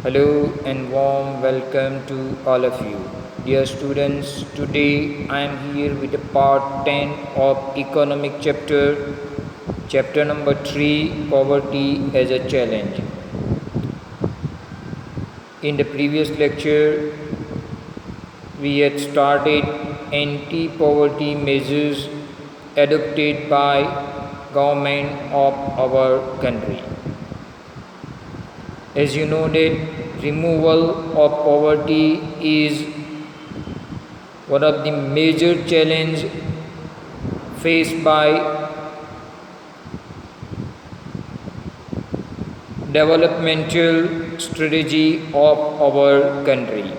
Hello and warm welcome to all of you. Dear students, today I am here with the part 10 of economic chapter number 3, poverty as a challenge. In the previous lecture, we had started anti-poverty measures adopted by government of our country. As you know that removal of poverty is one of the major challenge faced by developmental strategy of our country.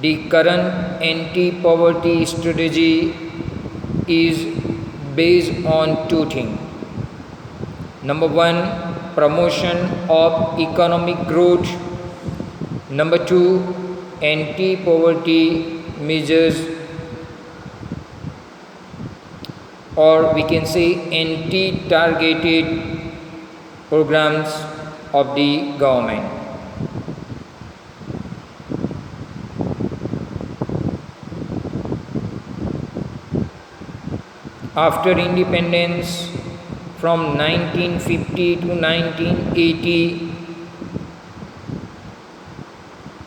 The current anti-poverty strategy is based on two things. Number one, promotion of economic growth. Number two, anti-poverty measures, or we can say anti-targeted programs of the government. After independence, from 1950 to 1980,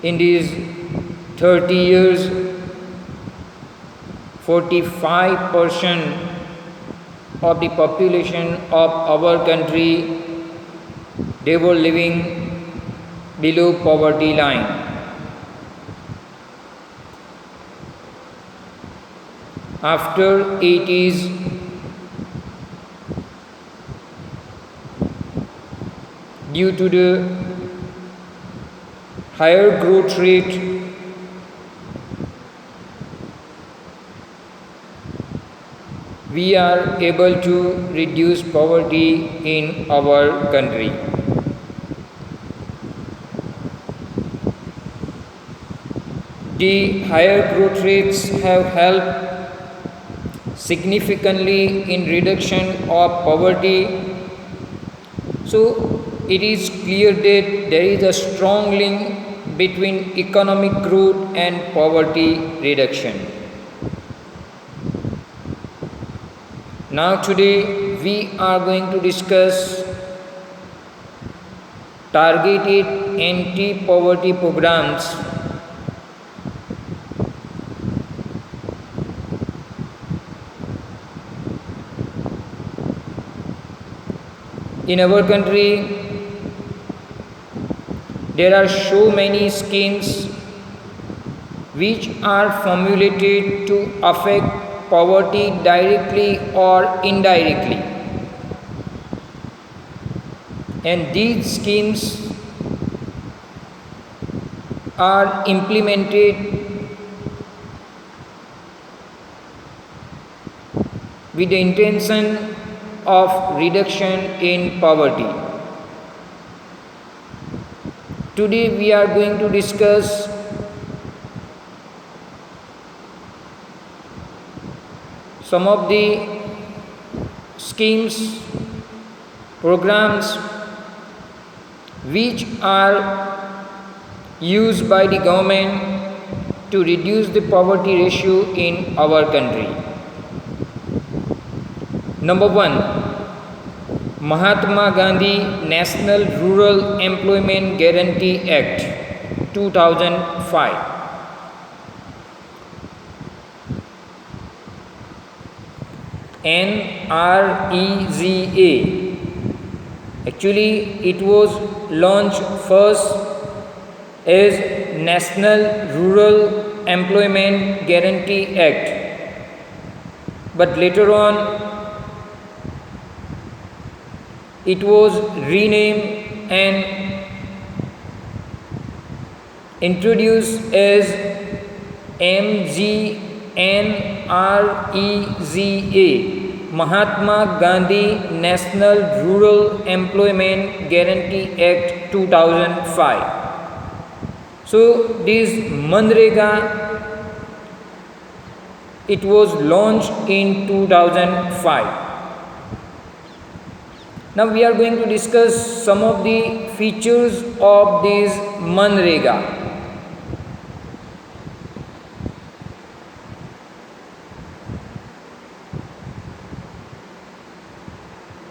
in these 30 years, 45% of the population of our country, they were living below poverty line. After 80s, due to the higher growth rate, we are able to reduce poverty in our country. The higher growth rates have helped significantly in reduction of poverty. So it is clear that there is a strong link between economic growth and poverty reduction. Now today we are going to discuss targeted anti-poverty programs in our country. There are so many schemes which are formulated to affect poverty directly or indirectly. And these schemes are implemented with the intention of reduction in poverty. Today we are going to discuss some of the schemes, programs which are used by the government to reduce the poverty ratio in our country. Number one, Mahatma Gandhi National Rural Employment Guarantee Act 2005. NREGA. Actually, it was launched first as National Rural Employment Guarantee Act, but later on it was renamed and introduced as MGNREGA, Mahatma Gandhi National Rural Employment Guarantee Act 2005. So this Manrega, it was launched in 2005. Now we are going to discuss some of the features of this Manrega.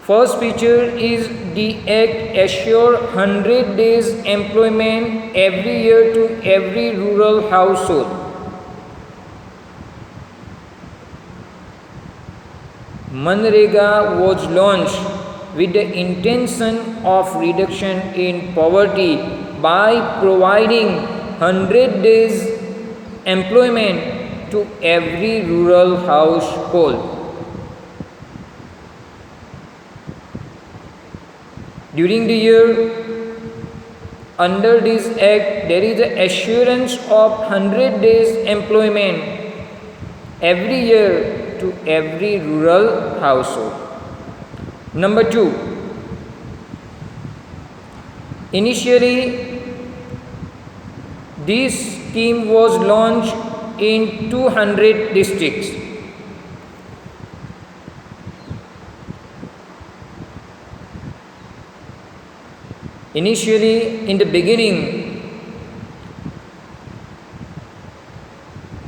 First feature is the act assure 100 days employment every year to every rural household. Manrega was launched with the intention of reduction in poverty by providing 100 days employment to every rural household. During the year, under this act, there is an assurance of 100 days employment every year to every rural household. Number 2, initially this scheme was launched in 200 districts. Initially, in the beginning,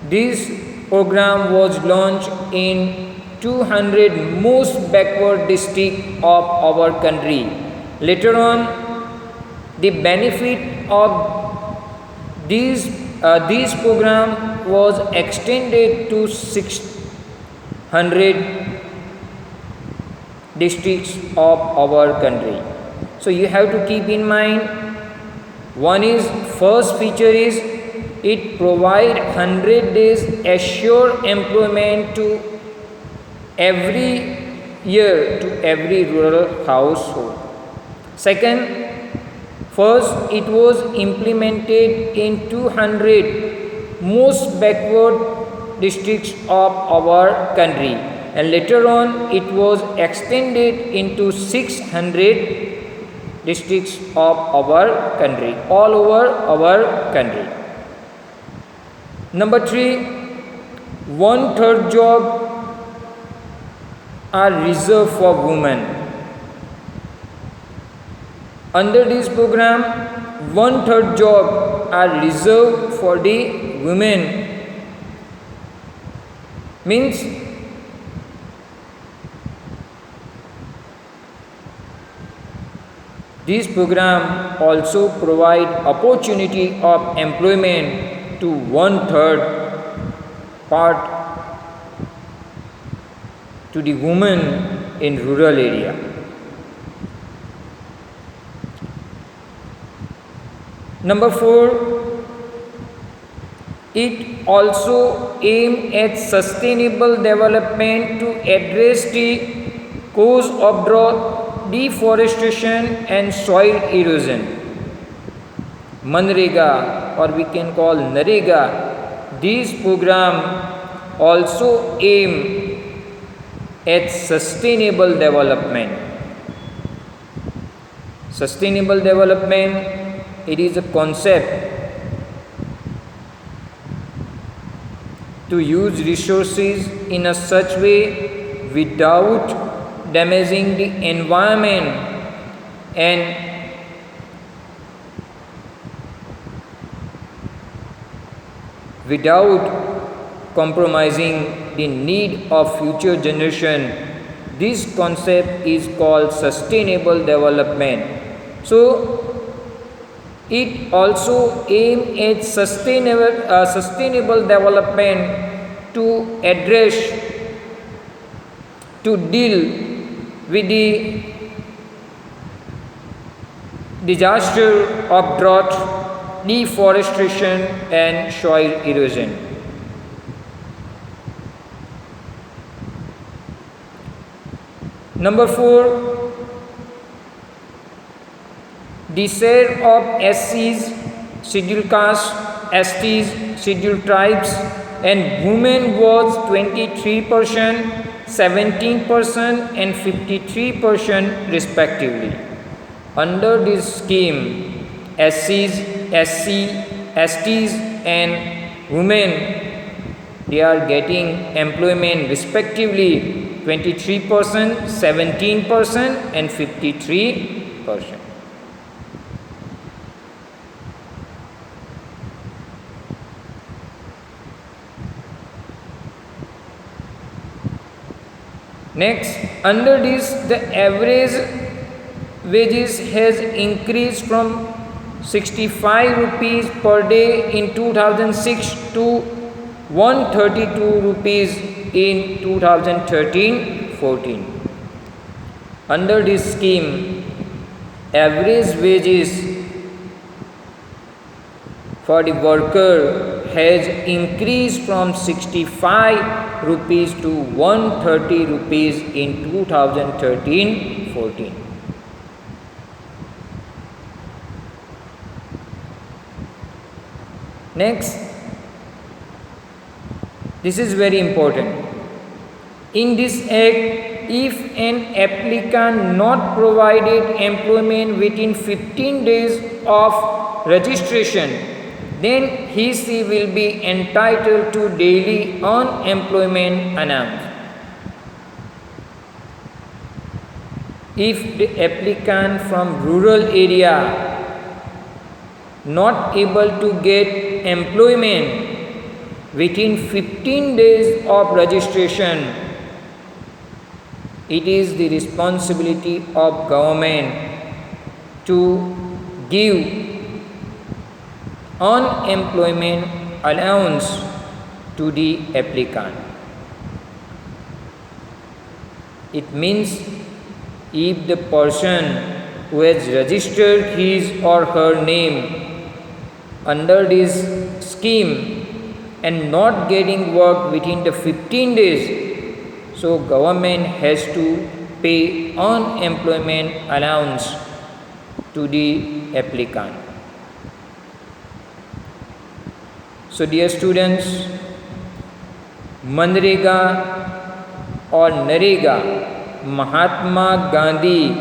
this program was launched in 200 most backward districts of our country. Later on, the benefit of this program was extended to 600 districts of our country. So you have to keep in mind, one is, first feature is it provide 100 days assured employment to every year to every rural household. Second, first it was implemented in 200 most backward districts of our country, and later on it was extended into 600 districts of our country, all over our country. Number 3, 1/3 job are reserved for women. Under this program, 1/3 job are reserved for the women. Means this program also provide opportunity of employment to 1/3 part to the women in rural area. Number 4, it also aim at sustainable development to address the cause of drought, deforestation and soil erosion. Manrega, or we can call Narega, this program also aim at sustainable development. Sustainable development, it is a concept to use resources in a such way without damaging the environment and without compromising the need of future generation. This concept is called sustainable development. So it also aim at sustainable development to address, to deal with the disaster of drought, deforestation and soil erosion. Number 4, the share of SCs, scheduled castes, STs, scheduled tribes and women was 23%, 17% and 53% respectively. Under this scheme, SCs, STs and women, they are getting employment respectively 23%, 17% and 53%. Next, under this, the average wages has increased from 65 rupees per day in 2006 to 132 rupees in 2013-14. Under this scheme, average wages for the worker has increased from 65 rupees to 130 rupees in 2013-14. Next, this is very important. In this act, if an applicant not provided employment within 15 days of registration, then he/she will be entitled to daily unemployment allowance. If the applicant from rural area not able to get employment within 15 days of registration, it is the responsibility of government to give unemployment allowance to the applicant. It means if the person who has registered his or her name under this scheme and not getting work within the 15 days, so government has to pay unemployment allowance to the applicant. So dear students, Manrega or Narega, Mahatma Gandhi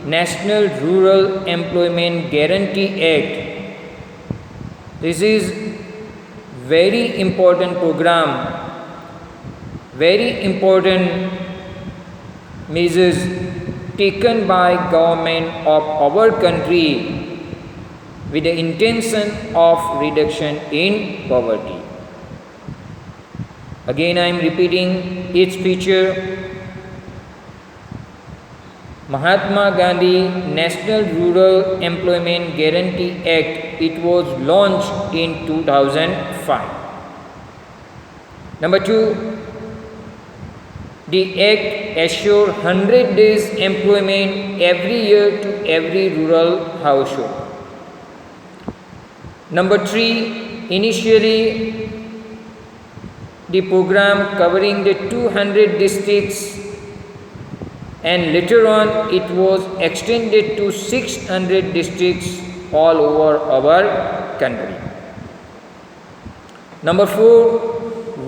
National Rural Employment Guarantee Act, this is very important program, very important measures taken by government of our country with the intention of reduction in poverty. Again I am repeating each feature. Mahatma Gandhi National Rural Employment Guarantee Act, it was launched in 2005. Number 2, the act assures 100 days employment every year to every rural household. Number 3, initially the program covering the 200 districts, and later on it was extended to 600 districts all over our country. Number 4,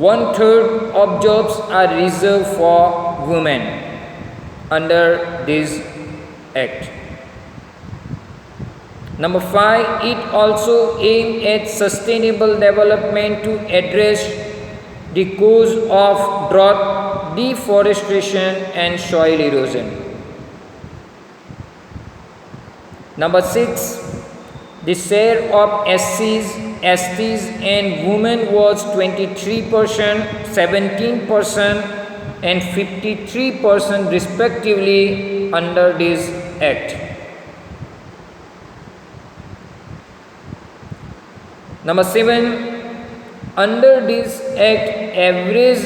1/3 of jobs are reserved for women under this act. Number 5, it also aimed at sustainable development to address the cause of drought, deforestation and soil erosion. Number 6, the share of SCs, STs and women was 23%, 17% and 53% respectively under this act. Number 7, under this act, average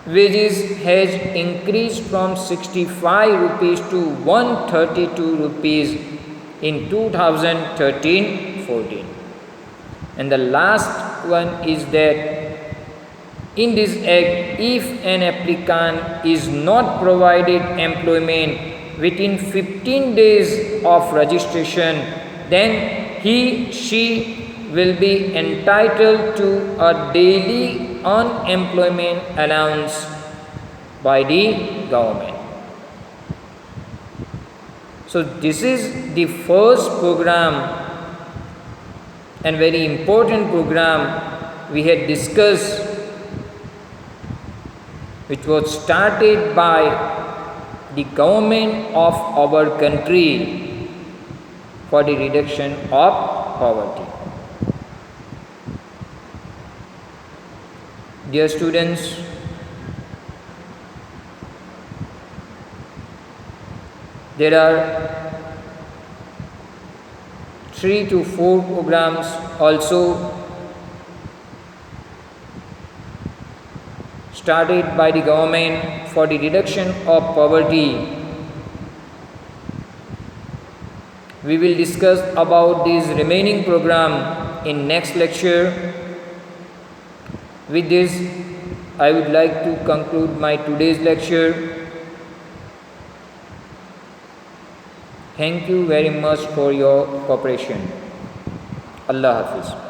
wages has increased from 65 rupees to 132 rupees in 2013-14. And the last one is that in this act, if an applicant is not provided employment within 15 days of registration, then he/she will be entitled to a daily unemployment allowance by the government. So this is the first program and very important program we had discussed which was started by the government of our country for the reduction of poverty. Dear students, there are 3 to 4 programs also started by the government for the reduction of poverty. We will discuss about this remaining program in next lecture. With this, I would like to conclude my today's lecture. Thank you very much for your cooperation. Allah Hafiz.